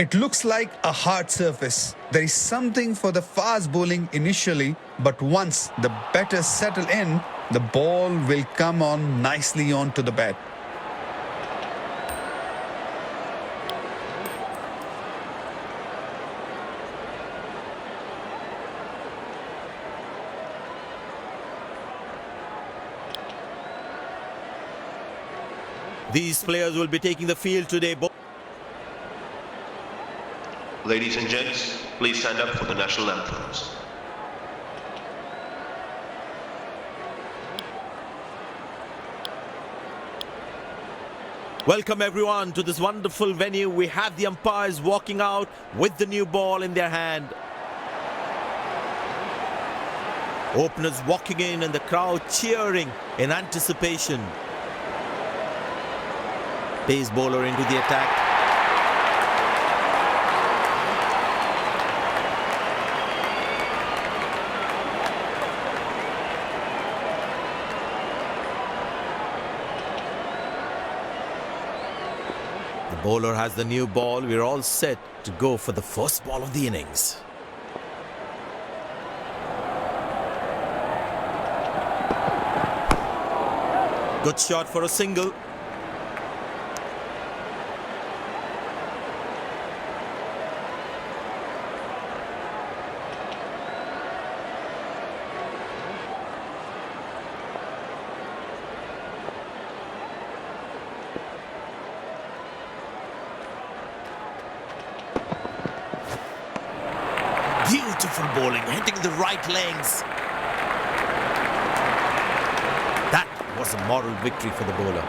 It looks like a hard surface. There is something for the fast bowling initially, but once the batters settle in, the ball will come on nicely onto the bat. These players will be taking the field today. Ladies and gents, please stand up for the national anthems. Welcome everyone to this wonderful venue. We have the umpires walking out with the new ball in their hand. Openers walking in and the crowd cheering in anticipation. Pace bowler into the attack. The bowler has the new ball. We're all set to go for the first ball of the innings. Good shot for a single. Beautiful bowling, hitting the right legs. That was a moral victory for the bowler.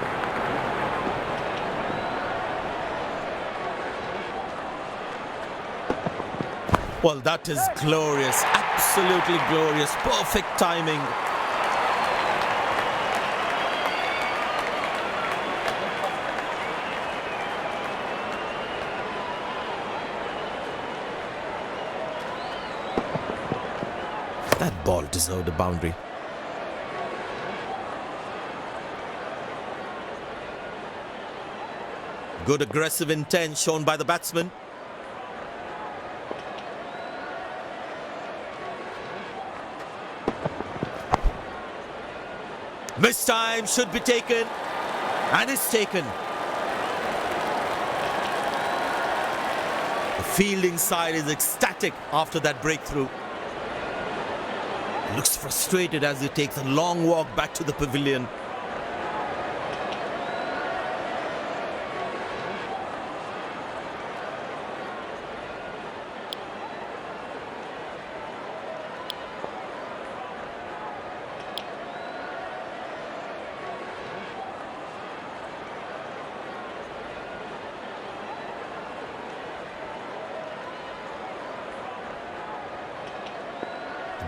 Well, that is glorious, absolutely glorious, perfect timing. That ball deserved a boundary. Good aggressive intent shown by the batsman. Missed time should be taken, and it's taken. The fielding side is ecstatic after that breakthrough. Looks frustrated as he takes a long walk back to the pavilion.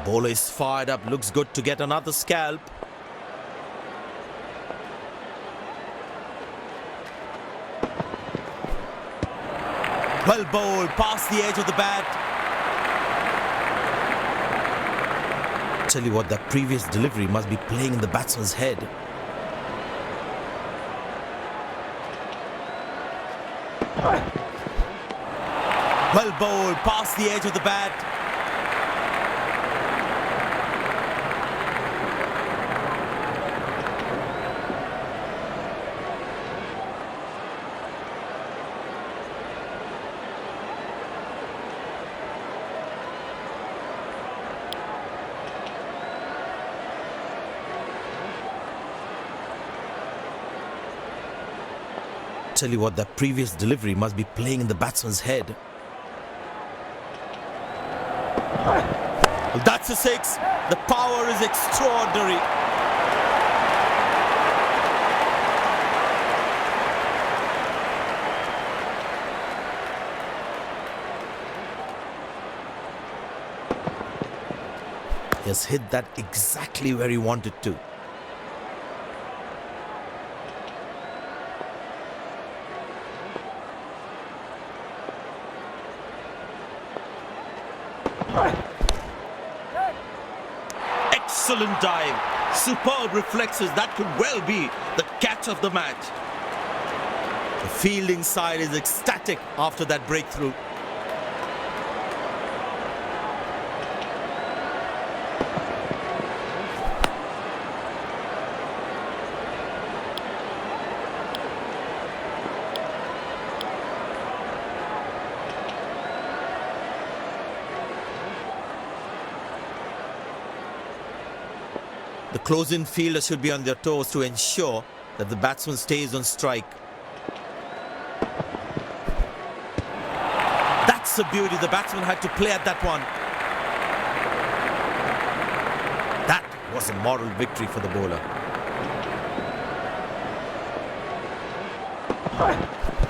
The bowler is fired up, looks good to get another scalp. Well bowled, past the edge of the bat. Tell you what, that previous delivery must be playing in the batsman's head. Well bowled, past the edge of the bat. Tell you what, that previous delivery must be playing in the batsman's head. Well, that's a six. The power is extraordinary. He has hit that exactly where he wanted to. Excellent dive, superb reflexes. That could well be the catch of the match. The fielding side is ecstatic after that breakthrough. The close-in fielder should be on their toes to ensure that the batsman stays on strike. That's a beauty. The batsman had to play at that one. That was a moral victory for the bowler.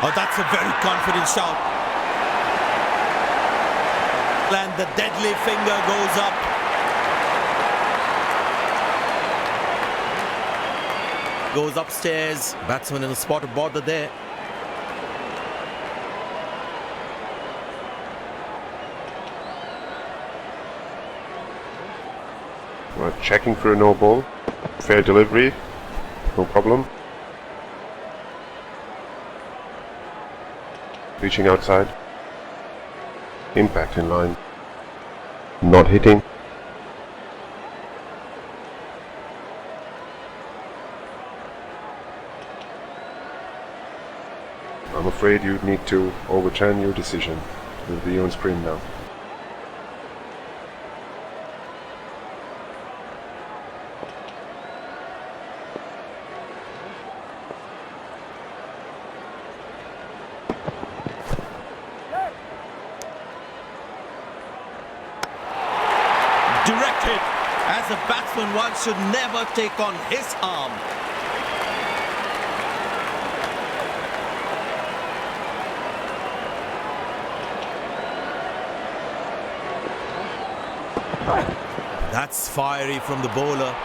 Oh, that's a very confident shout. And the deadly finger goes up. Goes upstairs. Batsman in a spot of bother there. We're checking for a no ball. Fair delivery. No problem. Reaching outside. Impact in line. Not hitting. I'm afraid you'd need to overturn your decision. It'll be on screen now. Direct hit. As a batsman, one should never take on his arm. That's fiery from the bowler.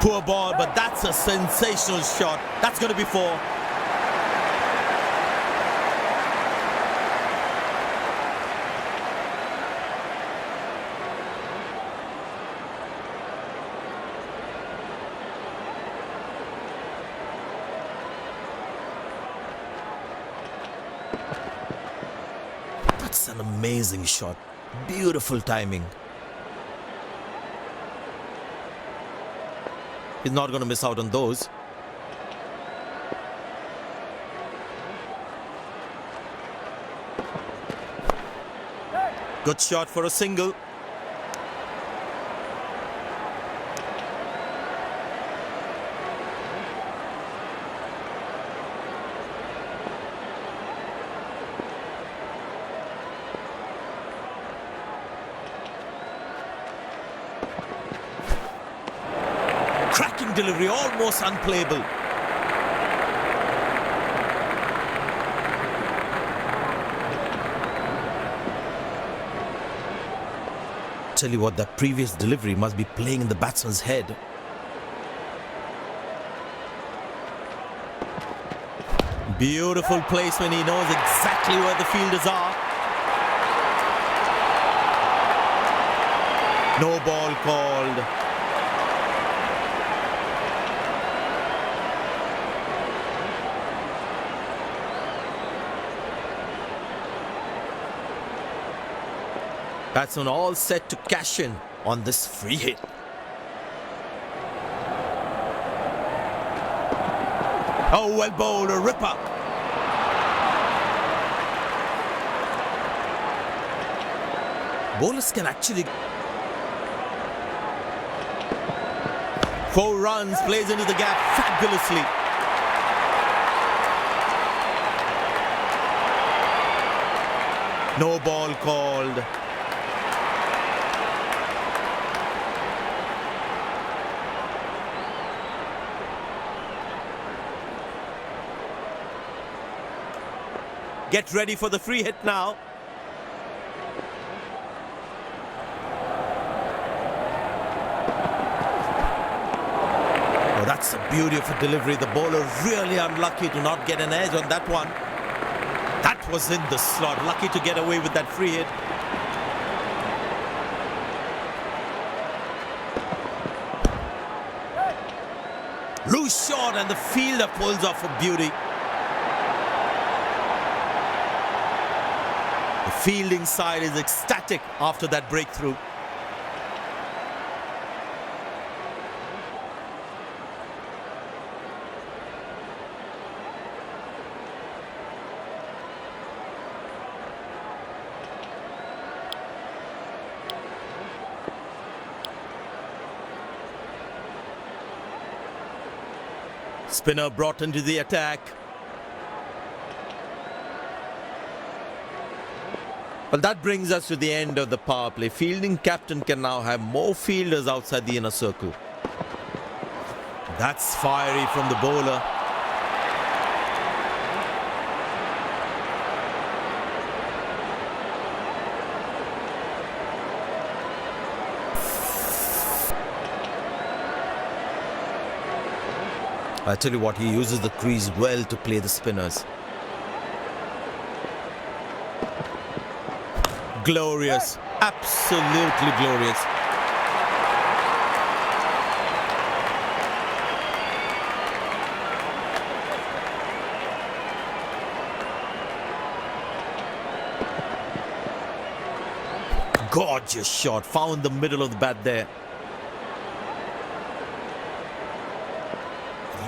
Poor ball, but that's a sensational shot. That's going to be four. That's an amazing shot. Beautiful timing. He's not going to miss out on those. Good shot for a single. Cracking delivery, almost unplayable. Tell you what, that previous delivery must be playing in the batsman's head. Beautiful placement, he knows exactly where the fielders are. No ball called. Batsman all set to cash in on this free hit. Oh, well bowled, a ripper. Bowlers can actually... 4 runs, plays into the gap fabulously. No ball called. get ready for the free hit now. Oh, that's the beauty of a delivery. The bowler really unlucky to not get an edge on that one. That was in the slot. Lucky to get away with that free hit. Loose shot and the fielder pulls off a beauty. The fielding side is ecstatic after that breakthrough. Spinner brought into the attack. Well, that brings us to the end of the power play. Fielding captain can now have more fielders outside the inner circle. That's fiery from the bowler. I tell you what, he uses the crease well to play the spinners. Glorious, absolutely glorious. Gorgeous shot, found the middle of the bat there.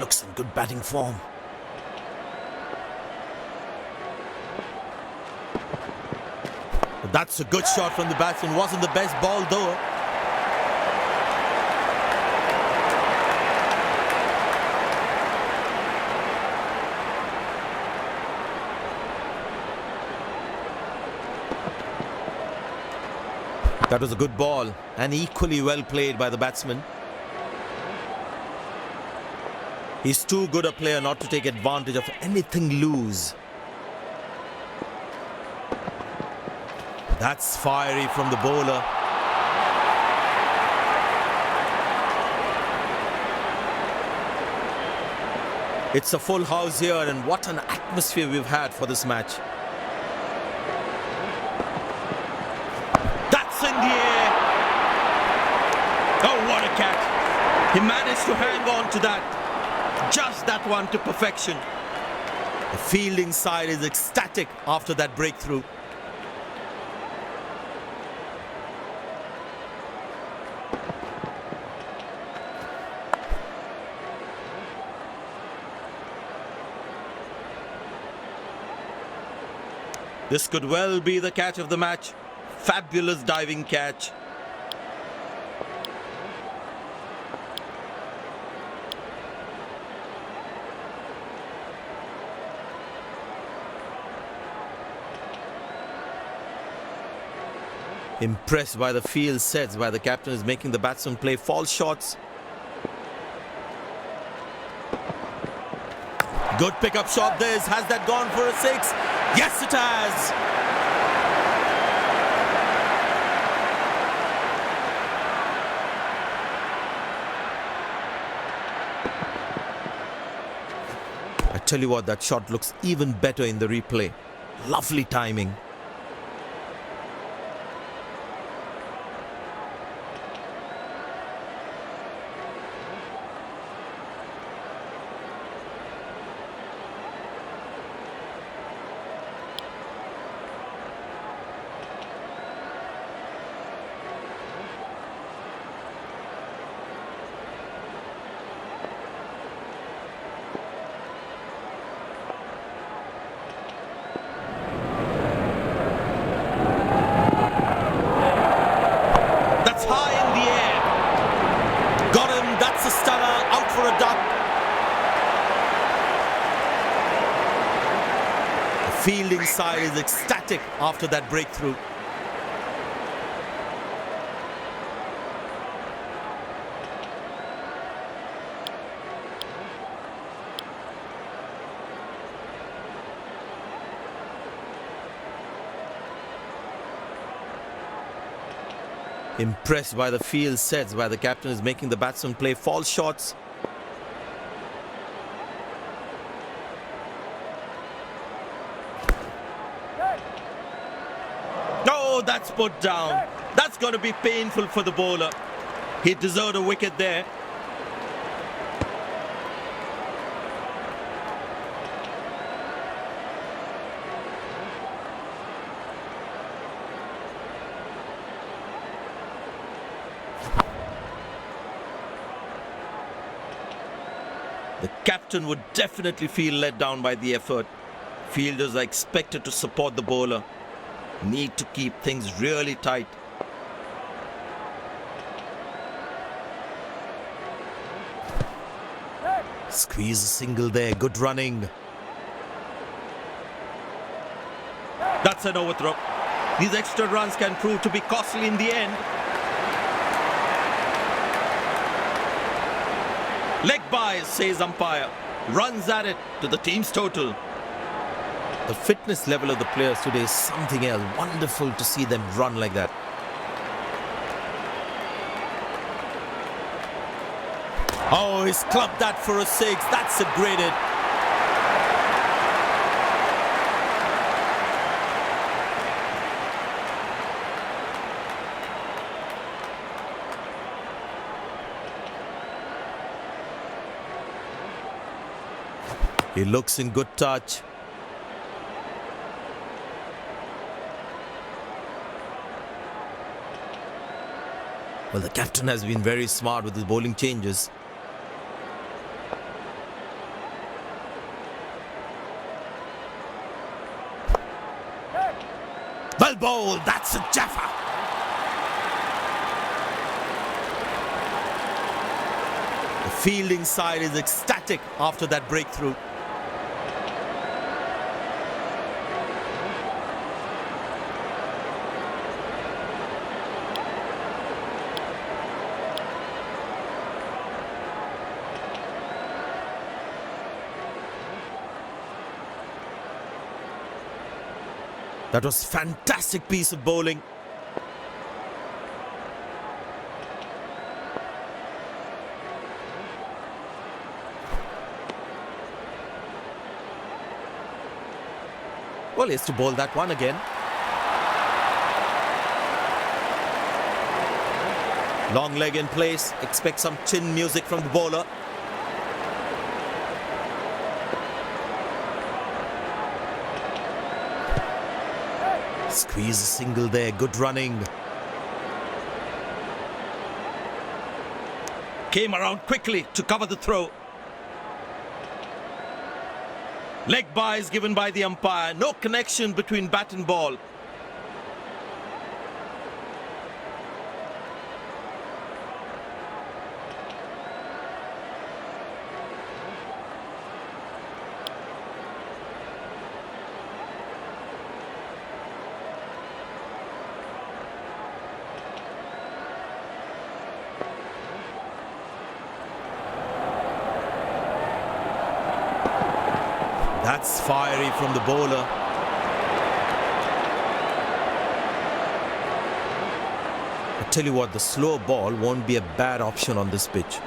Looks in good batting form. But that's a good shot from the batsman. Wasn't the best ball though. That was a good ball and equally well played by the batsman. He's too good a player not to take advantage of anything loose. That's fiery from the bowler. It's a full house here, and what an atmosphere we've had for this match. That's in the air. Oh, what a catch. He managed to hang on to that. Just that one to perfection. The fielding side is ecstatic after that breakthrough. This could well be the catch of the match. Fabulous diving catch. Impressed by the field sets by the captain is making the batsman play false shots. Good pickup shot this. Has that gone for a six? Yes, it has. I tell you what, that shot looks even better in the replay. Lovely timing. Fielding side is ecstatic after that breakthrough. Impressed by the field sets where the captain is making the batsman play false shots. No, that's put down. That's going to be painful for the bowler. He deserved a wicket there. The captain would definitely feel let down by the effort. Fielders are expected to support the bowler. Need to keep things really tight. Squeeze a single there, good running. That's an overthrow. These extra runs can prove to be costly in the end. Leg by, says umpire. Runs at it to the team's total. The fitness level of the players today is something else. Wonderful to see them run like that. Oh, he's clubbed that for a six. That's a great hit. He looks in good touch. Well, the captain has been very smart with his bowling changes. Well bowled, that's a jaffa. The fielding side is ecstatic after that breakthrough. That was fantastic piece of bowling. Well, he has to bowl that one again. Long leg in place. Expect some chin music from the bowler. Squeeze a single there, good running. Came around quickly to cover the throw. Leg by is given by the umpire. No connection between bat and ball. That's fiery from the bowler. I tell you what, the slow ball won't be a bad option on this pitch.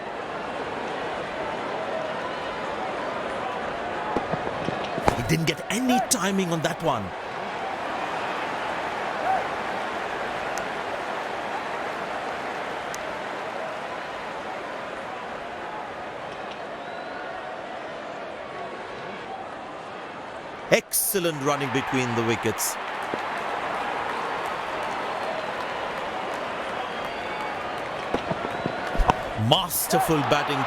He didn't get any timing on that one. Excellent running between the wickets. Masterful batting.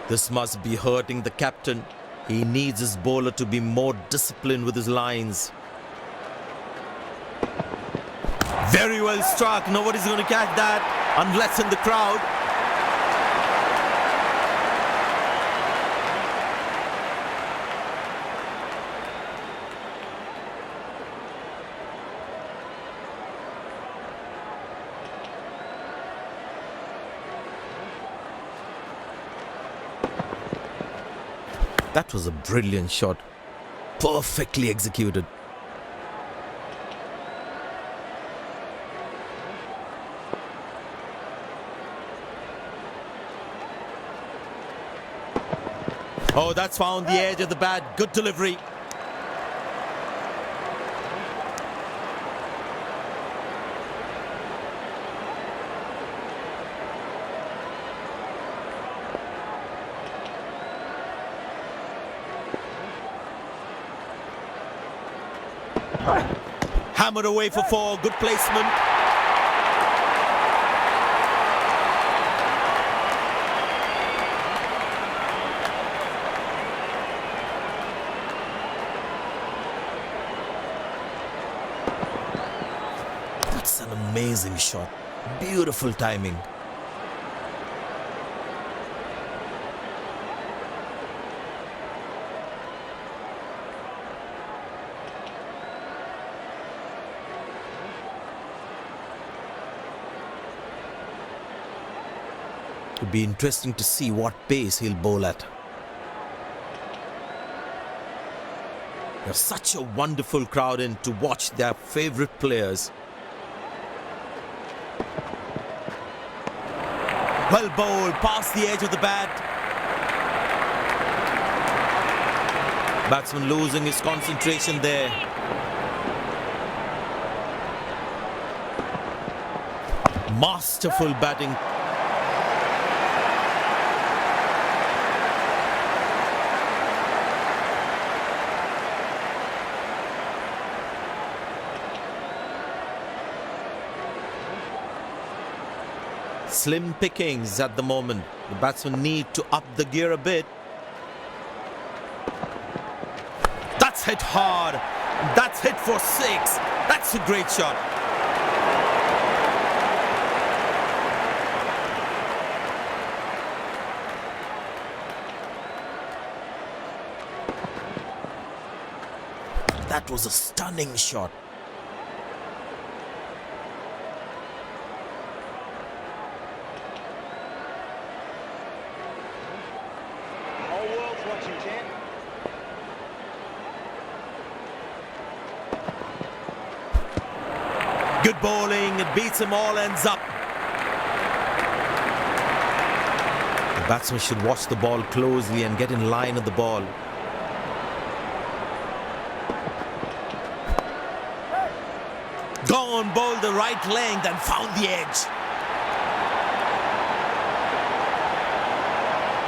This must be hurting the captain. He needs his bowler to be more disciplined with his lines. Very well struck. Nobody's going to catch that unless in the crowd. That was a brilliant shot. Perfectly executed. Oh, that's found the edge of the bat. Good delivery. Hammered away for four. Good placement. That's an amazing shot. Beautiful timing. It'll be interesting to see what pace he'll bowl at. There's such a wonderful crowd in to watch their favourite players. Well bowled, past the edge of the bat. Batsman losing his concentration there. Masterful batting. Slim pickings at the moment. The batsmen need to up the gear a bit. That's hit hard. That's hit for six. That's a great shot. That was a stunning shot. Good bowling, it beats them all, ends up. The batsman should watch the ball closely and get in line of the ball. Gone, bowled the right length and found the edge.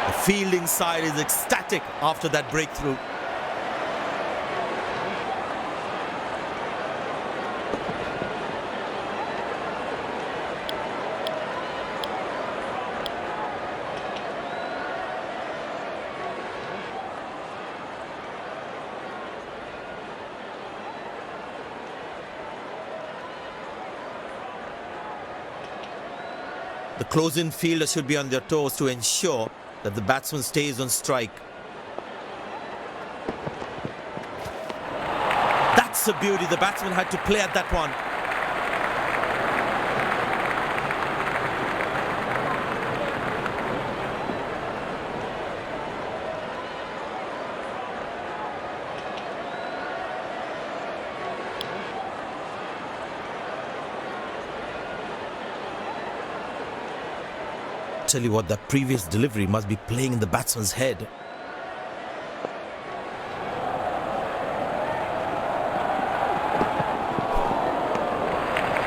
The fielding side is ecstatic after that breakthrough. The close-in fielder should be on their toes to ensure that the batsman stays on strike. That's a beauty. The batsman had to play at that one. Tell you what, that previous delivery must be playing in the batsman's head.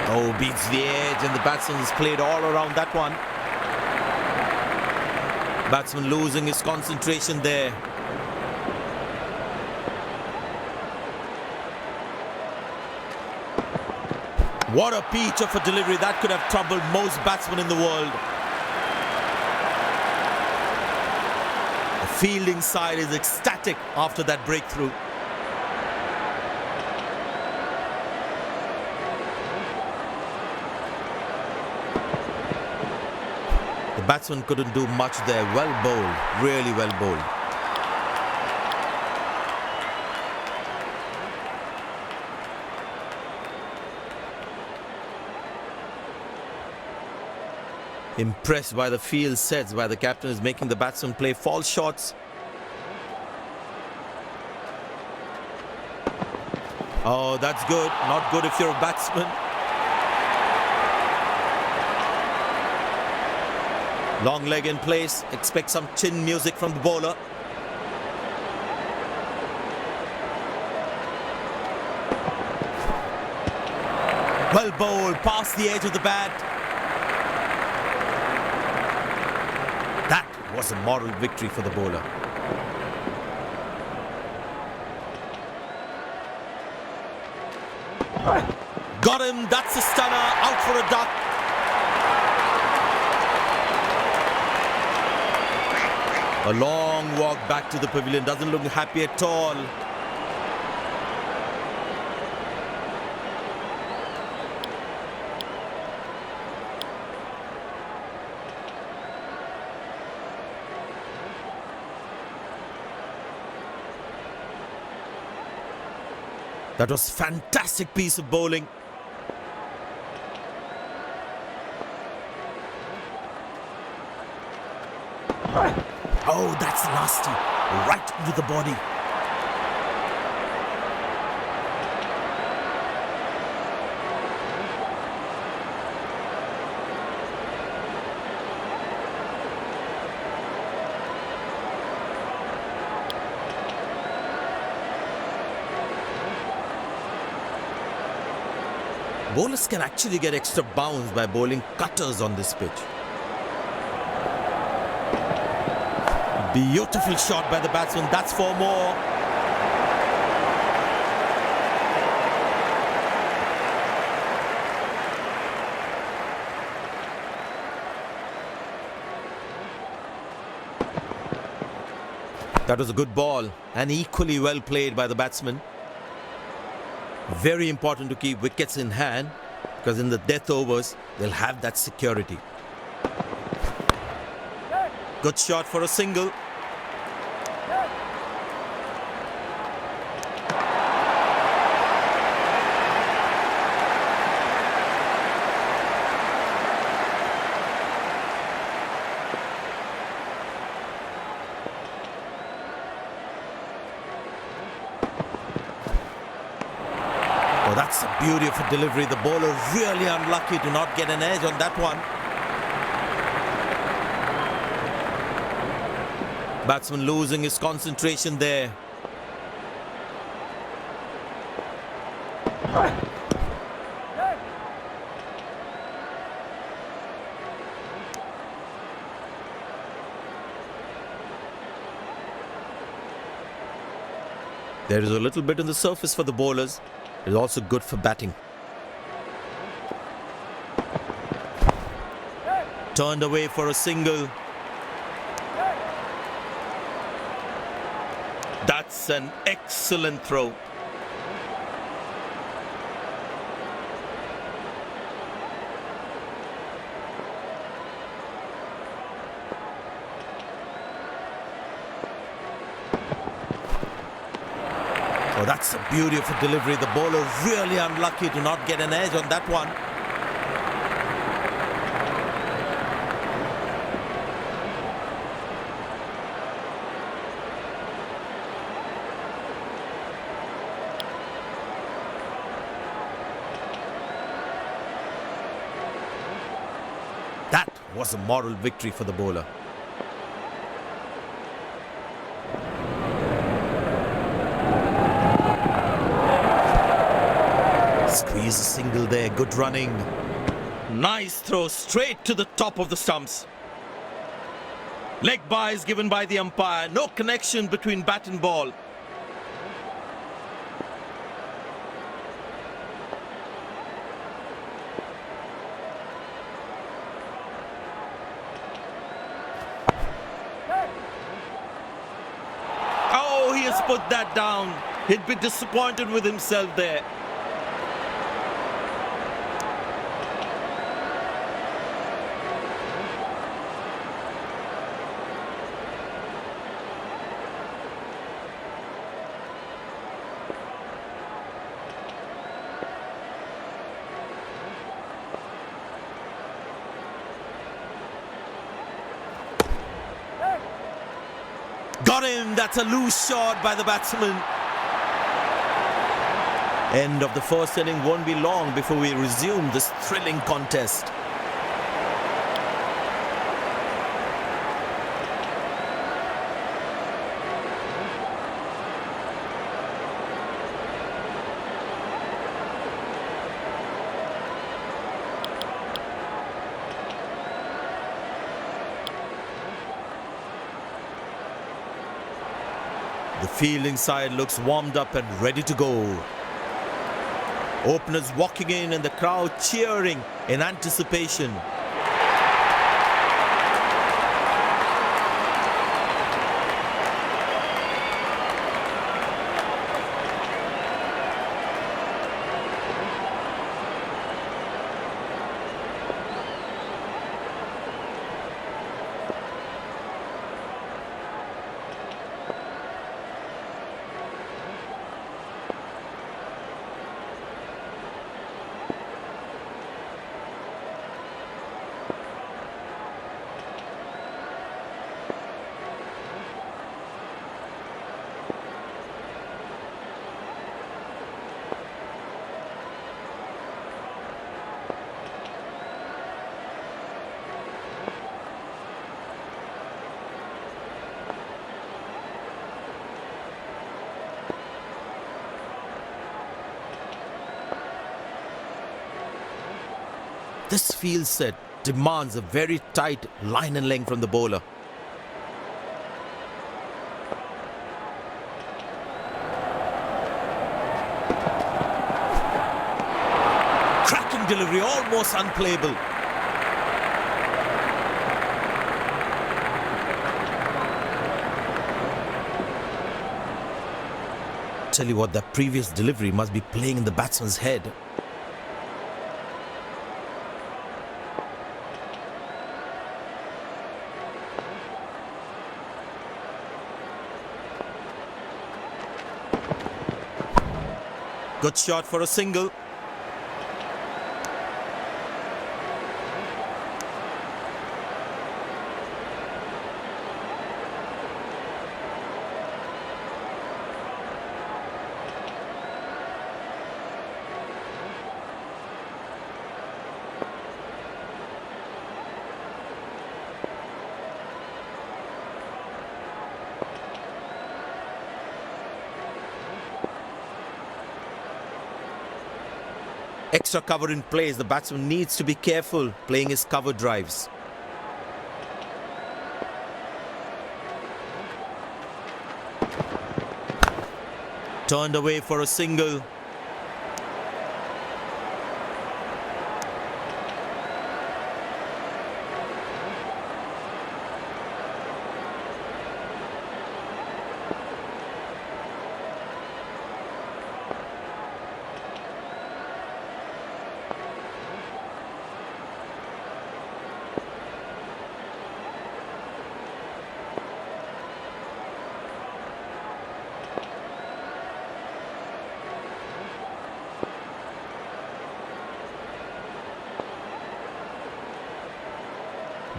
Oh, beats the edge and the batsman's played all around that one. Batsman losing his concentration there. What a peach of a delivery. That could have troubled most batsmen in the world. The fielding side is ecstatic after that breakthrough. The batsman couldn't do much there. Well bowled, really well bowled. Impressed by the field sets, by the captain is making the batsman play false shots. Oh, that's good. Not good if you're a batsman. Long leg in place. Expect some chin music from the bowler. Well bowled, past the edge of the bat. That was a moral victory for the bowler. Got him, that's a stunner, out for a duck. A long walk back to the pavilion, doesn't look happy at all. That was fantastic piece of bowling. Oh, that's nasty. Right into the body. Bowlers can actually get extra bounce by bowling cutters on this pitch. Beautiful shot by the batsman. That's 4 more. That was a good ball and equally well played by the batsman. Very important to keep wickets in hand because in the death overs, they'll have that security. Good shot for a single. Oh, that's a beauty of a delivery. The bowler really unlucky to not get an edge on that one. Batsman losing his concentration there. There is a little bit on the surface for the bowlers. It is also good for batting. Turned away for a single. That's an excellent throw. Oh, that's a beauty of a delivery. The bowler really unlucky to not get an edge on that one. That was a moral victory for the bowler. Squeeze a single there, good running. Nice throw straight to the top of the stumps. Leg byes given by the umpire. No connection between bat and ball. Oh, he has put that down. He'd be disappointed with himself there. Got him. That's a loose shot by the batsman. End of the first inning won't be long before we resume this thrilling contest. The fielding side looks warmed up and ready to go. Openers walking in and the crowd cheering in anticipation. This field set demands a very tight line and length from the bowler. Cracking delivery, almost unplayable. Tell you what, that previous delivery must be playing in the batsman's head. Good shot for a single. Extra cover in place, the batsman needs to be careful playing his cover drives. Turned away for a single.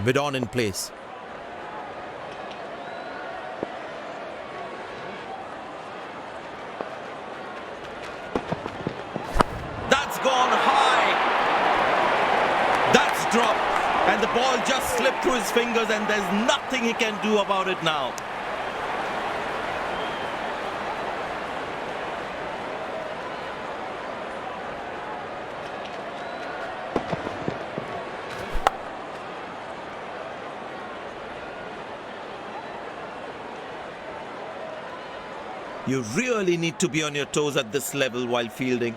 Mid-on in place. That's gone high. That's dropped. And the ball just slipped through his fingers and there's nothing he can do about it now. You really need to be on your toes at this level while fielding.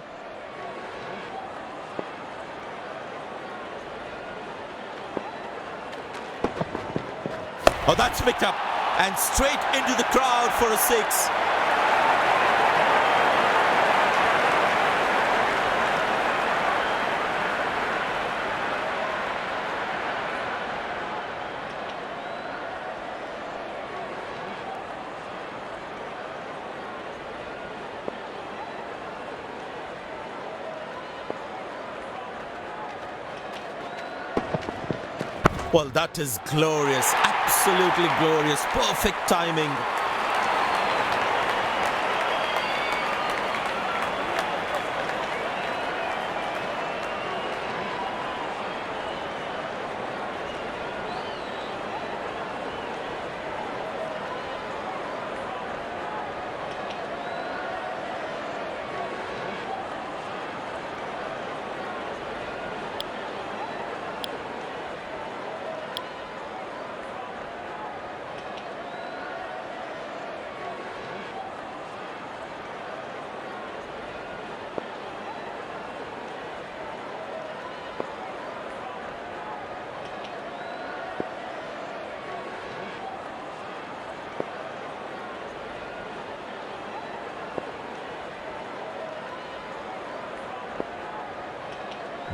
Oh, that's picked up and straight into the crowd for a six. Well, that is glorious, absolutely glorious, perfect timing.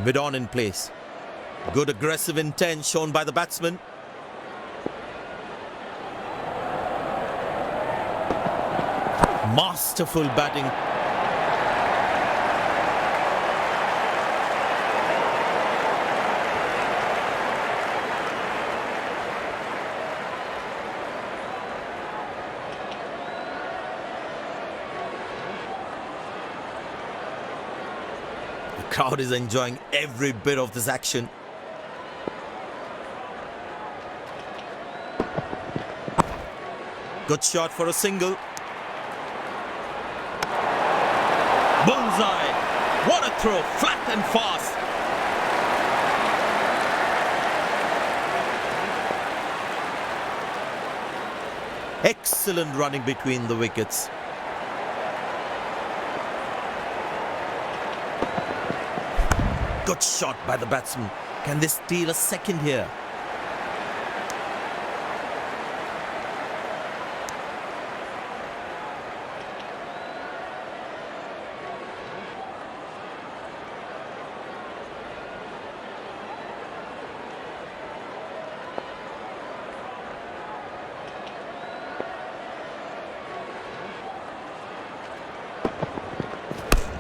Mid-on in place. Good aggressive intent shown by the batsman. Masterful batting. The crowd is enjoying every bit of this action. Good shot for a single. Bullseye. What a throw, flat and fast. Excellent running between the wickets. Good shot by the batsman. Can they steal a second here?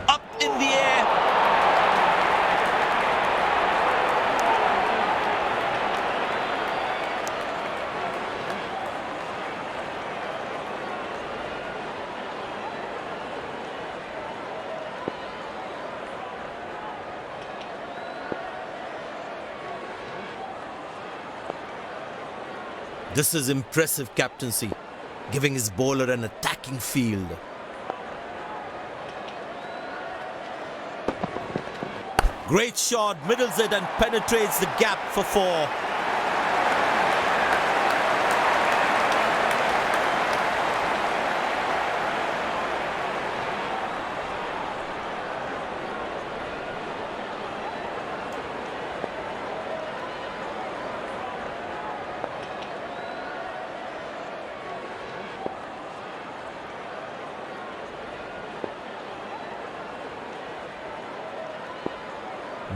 Up in the air. This is impressive captaincy, giving his bowler an attacking field. Great shot, middles it and penetrates the gap for 4.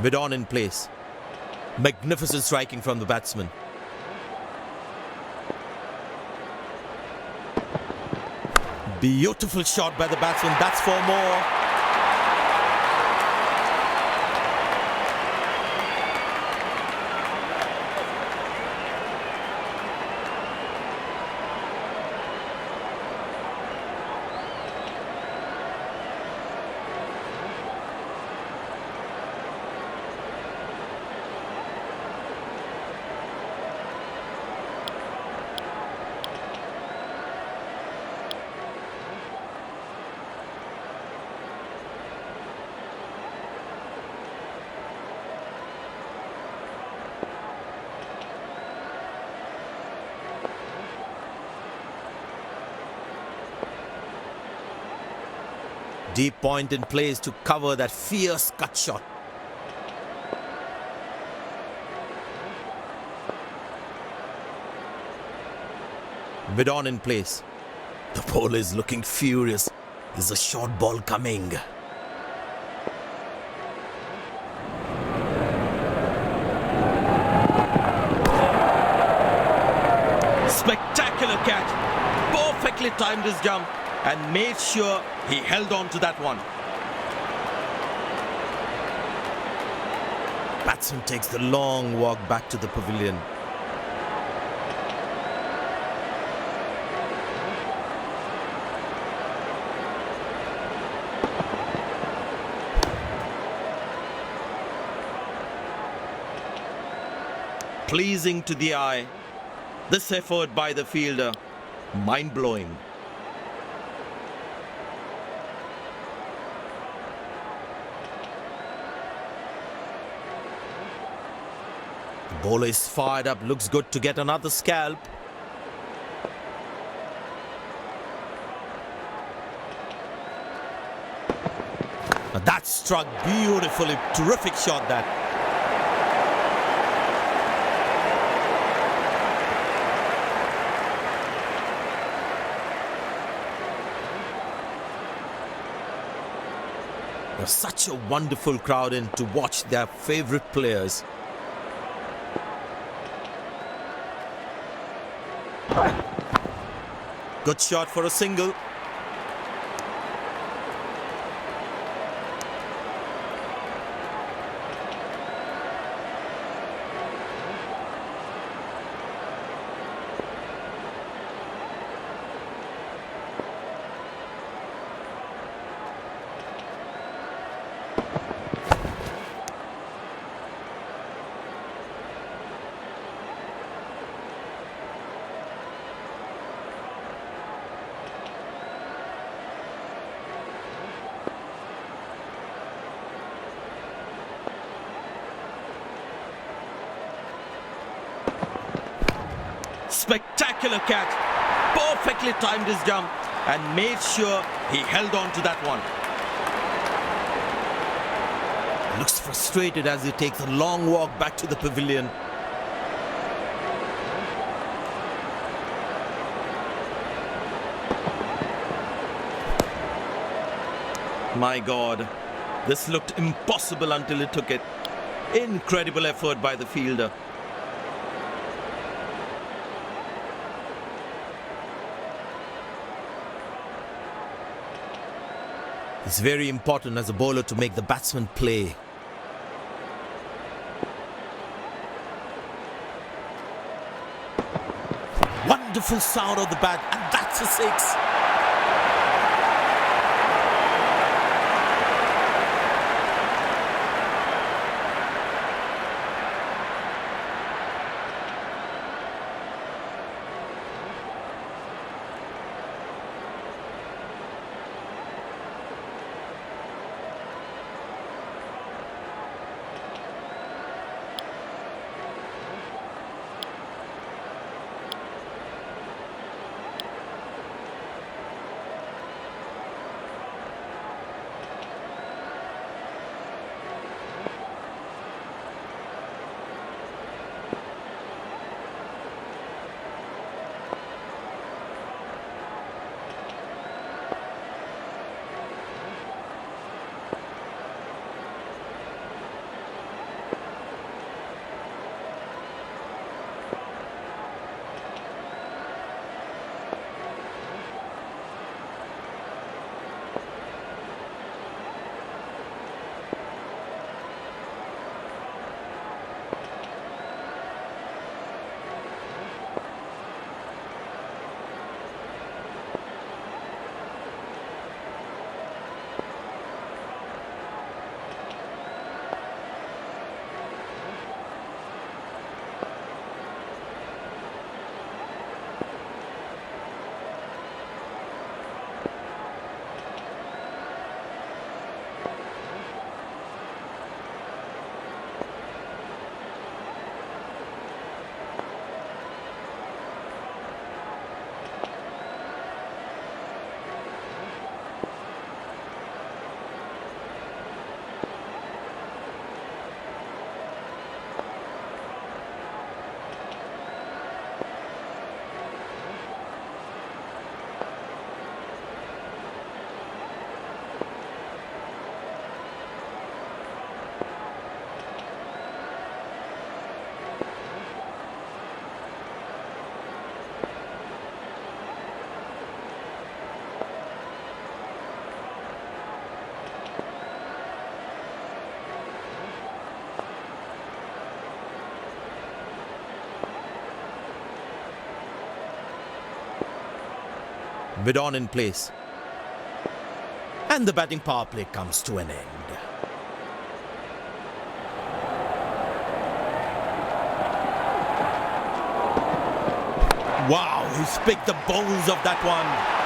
Mid-on in place. Magnificent striking from the batsman. Beautiful shot by the batsman. That's 4 more. Deep point in place to cover that fierce cut shot. Mid-on in place. The bowler is looking furious. There's a short ball coming. Spectacular catch. Perfectly timed his jump and made sure he held on to that one. Batsman takes the long walk back to the pavilion. Pleasing to the eye. This effort by the fielder, mind-blowing. The bowler is fired up, looks good to get another scalp. That struck beautifully, terrific shot that. Such a wonderful crowd in to watch their favorite players. Good shot for a single. Spectacular catch. Perfectly timed his jump and made sure he held on to that one. Looks frustrated as he takes a long walk back to the pavilion. My God, this looked impossible until he took it. Incredible effort by the fielder. It's very important as a bowler to make the batsman play. Wonderful sound of the bat, and that's a six. Mid-on in place. And the batting power play comes to an end. Wow, he's picked the bones of that one.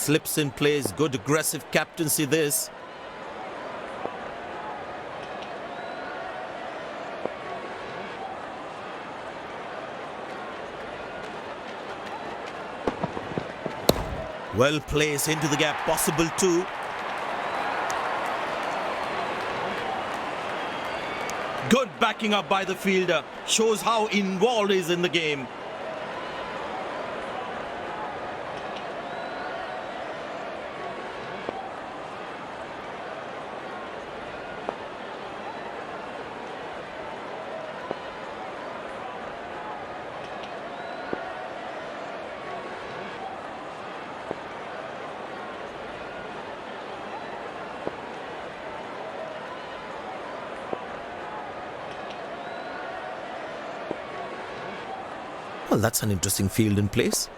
slips in place. Good aggressive captaincy this. Well placed into the gap, possible too. Good backing up by the fielder. Shows how involved he is in the game. Well, that's an interesting field in place.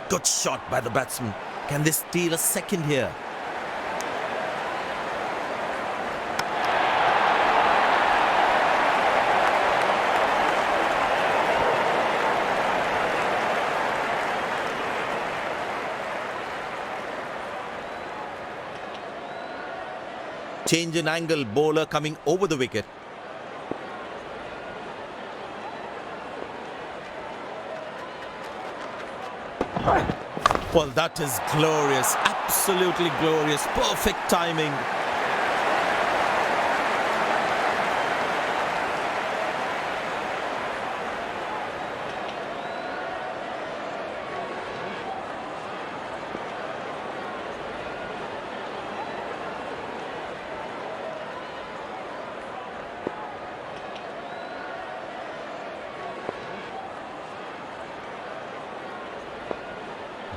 Good shot by the batsman. Can they steal a second here? Change in angle, bowler coming over the wicket. Well, that is glorious, absolutely glorious, perfect timing.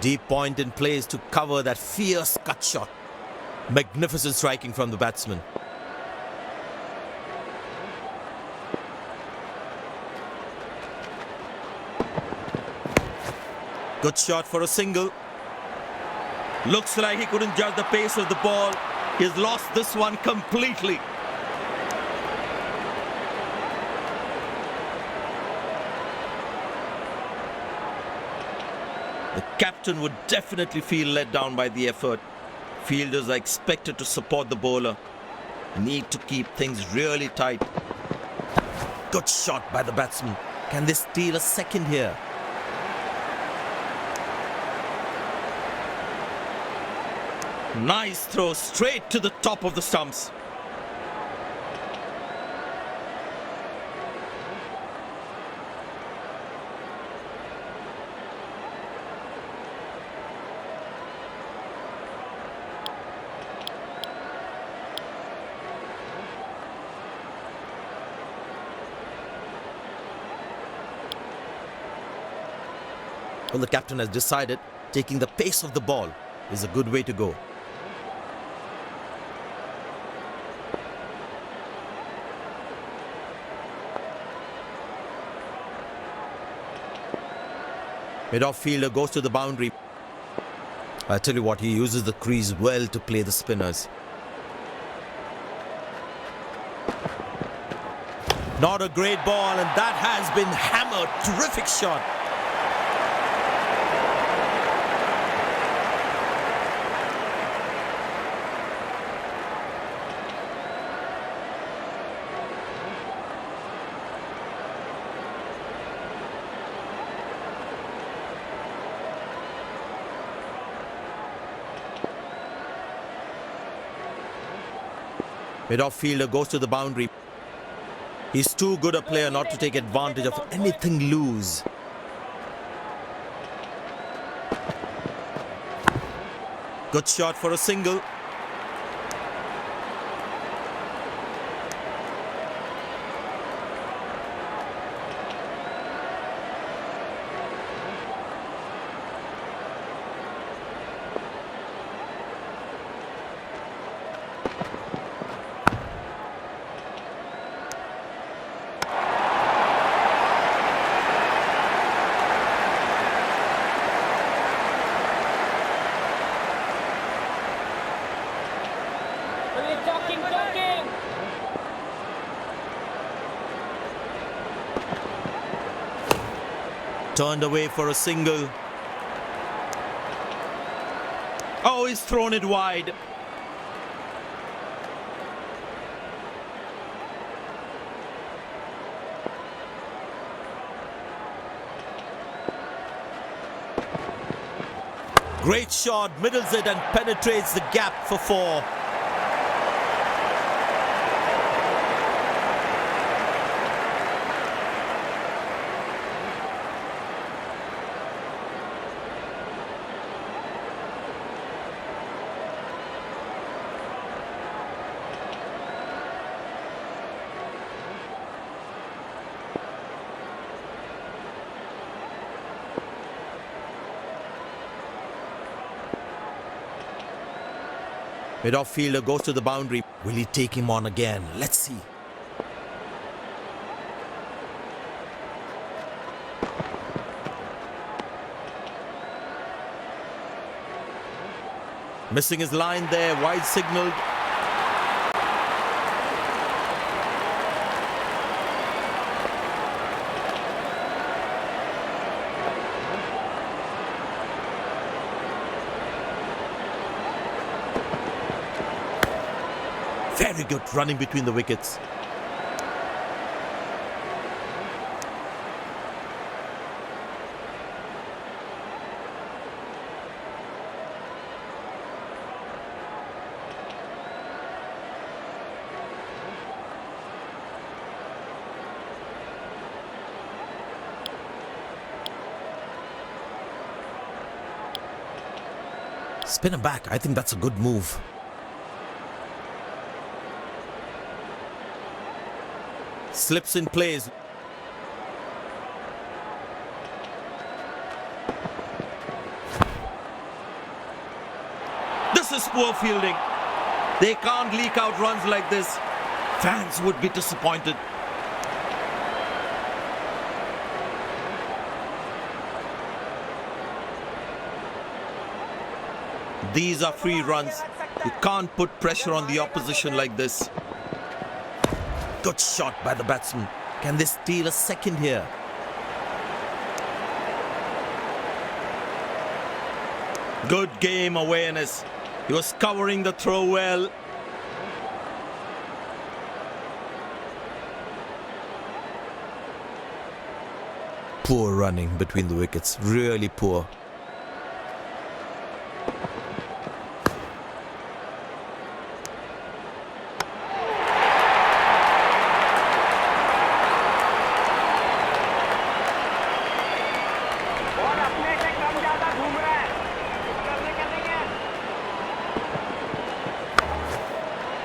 Deep point in place to cover that fierce cut shot. Magnificent striking from the batsman. Good shot for a single. Looks like he couldn't judge the pace of the ball. He's lost this one completely. The captain would definitely feel let down by the effort. Fielders are expected to support the bowler. Need to keep things really tight. Good shot by the batsman. Can they steal a second here? Nice throw straight to the top of the stumps. Well, the captain has decided taking the pace of the ball is a good way to go. Mid-off fielder goes to the boundary. I tell you what, he uses the crease well to play the spinners. Not a great ball, and that has been hammered. Terrific shot. Mid-off fielder goes to the boundary. He's too good a player not to take advantage of anything loose. Good shot for a single. Turned away for a single. Oh, he's thrown it wide. Great shot, middles it and penetrates the gap for 4. Mid-off fielder goes to the boundary. Will he take him on again? Let's see. Missing his line there, wide signaled. Very good running between the wickets. Spin him back. I think that's a good move. Slips in plays. This is poor fielding. They can't leak out runs like this. Fans would be disappointed. These are free runs. You can't put pressure on the opposition like this. Good shot by the batsman. Can they steal a second here? Good game awareness. He was covering the throw well. Poor running between the wickets. Really poor.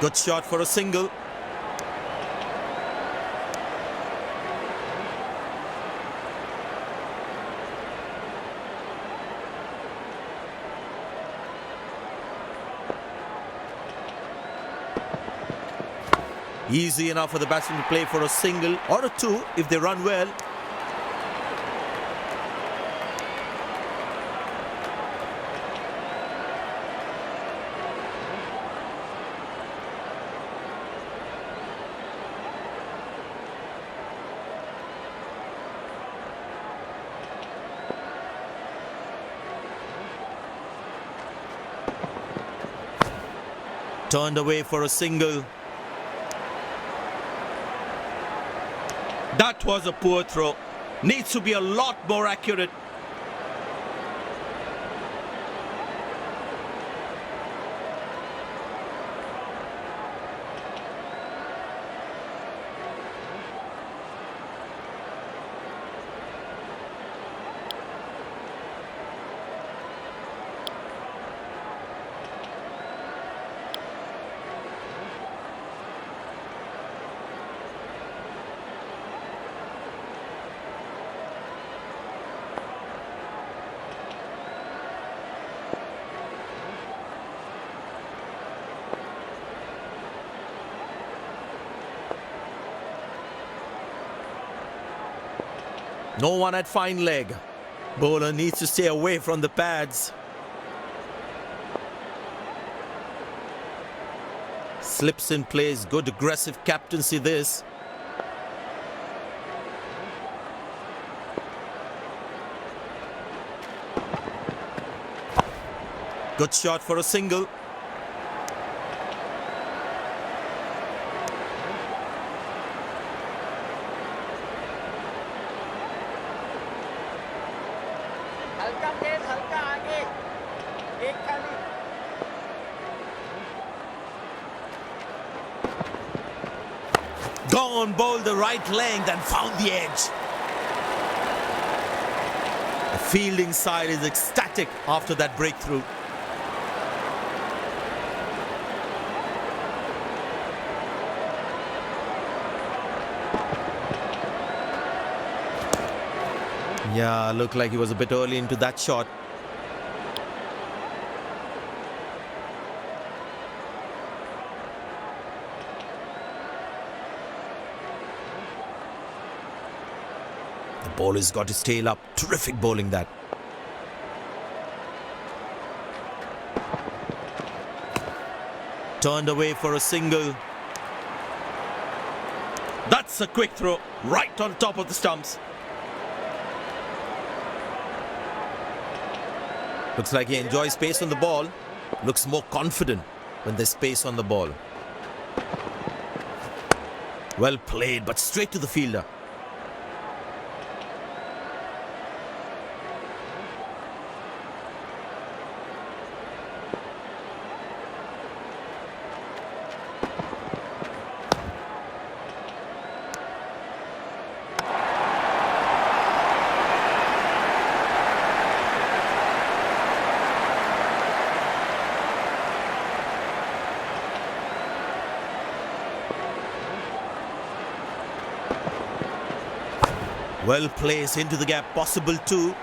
Good shot for a single. Easy enough for the batsman to play for a single or a 2 if they run well. Turned away for a single. That was a poor throw. Needs to be a lot more accurate. No one at fine leg. Bowler needs to stay away from the pads. Slips in place. Good aggressive captaincy this. Good shot for a single. हल्का तेज हल्का आगे एक खाली Gone, bowled the right length and found the edge. The fielding side is ecstatic after that breakthrough. Yeah, looked like he was a bit early into that shot. The bowler's got his tail up. Terrific bowling that. Turned away for a single. That's a quick throw right on top of the stumps. Looks like he enjoys space on the ball. Looks more confident when there's space on the ball. Well played, but straight to the fielder. Well placed into the gap, possible too.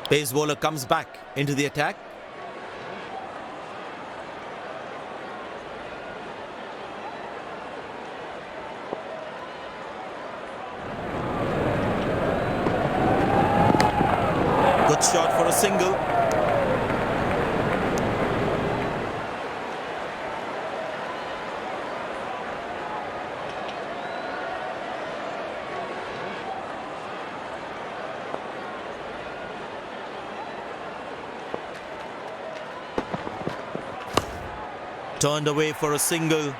Pace bowler comes back into the attack. Good shot for a single. Turned away for a single.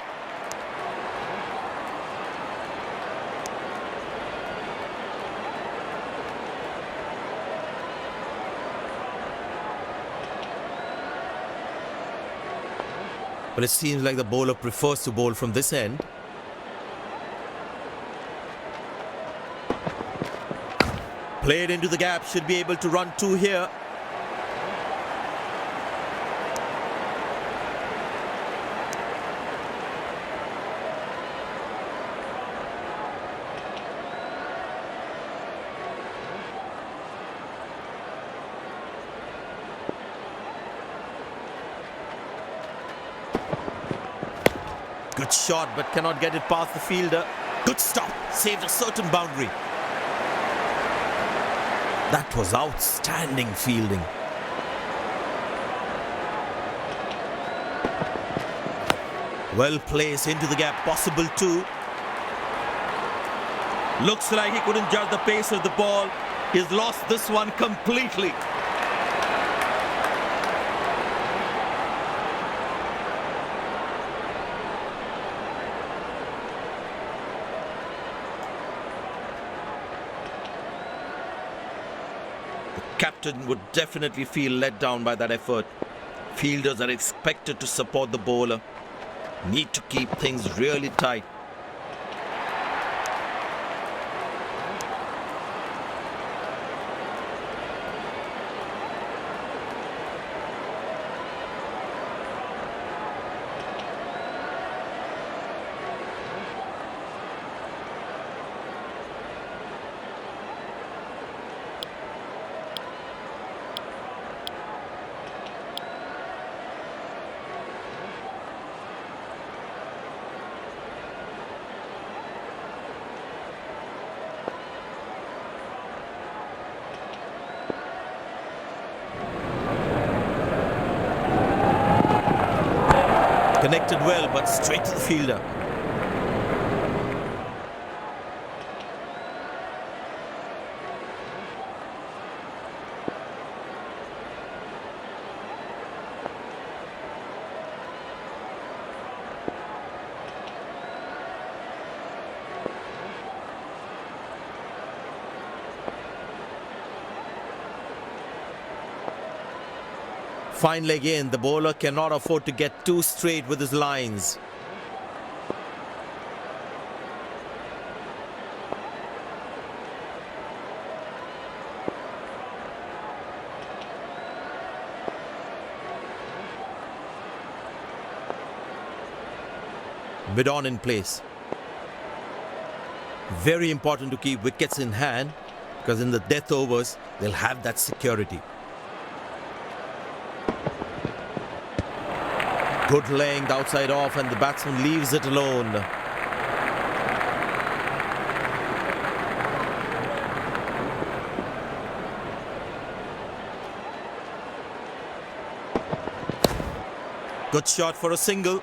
But it seems like the bowler prefers to bowl from this end. Played into the gap, should be able to run two here. Good shot, but cannot get it past the fielder. Good stop, saved a certain boundary. That was outstanding fielding. Well placed into the gap, possible too. Looks like he couldn't judge the pace of the ball. He's lost this one completely. Captain would definitely feel let down by that effort. Fielders are expected to support the bowler. Need to keep things really tight. Connected well, but straight to the fielder. Fine leg in, the bowler cannot afford to get too straight with his lines. Mid-on in place. Very important to keep wickets in hand, because in the death overs, they'll have that security. Good length outside off, and the batsman leaves it alone. Good shot for a single.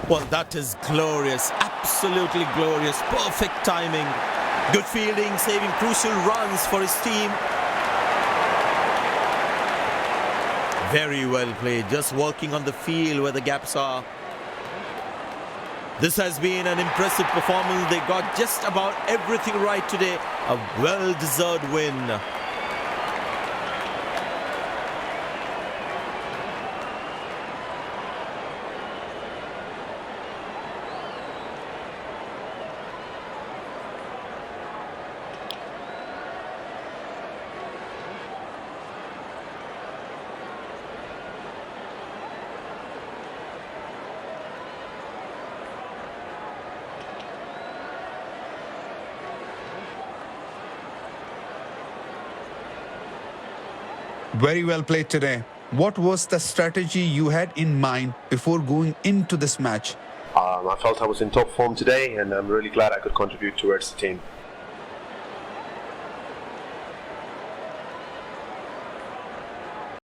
Well, that is glorious, absolutely glorious, perfect timing. Good fielding, saving crucial runs for his team. Very well played, just working on the field where the gaps are. This has been an impressive performance. They got just about everything right today. A well-deserved win. Very well played today. What was the strategy you had in mind before going into this match? I felt I was in top form today, and I'm really glad I could contribute towards the team.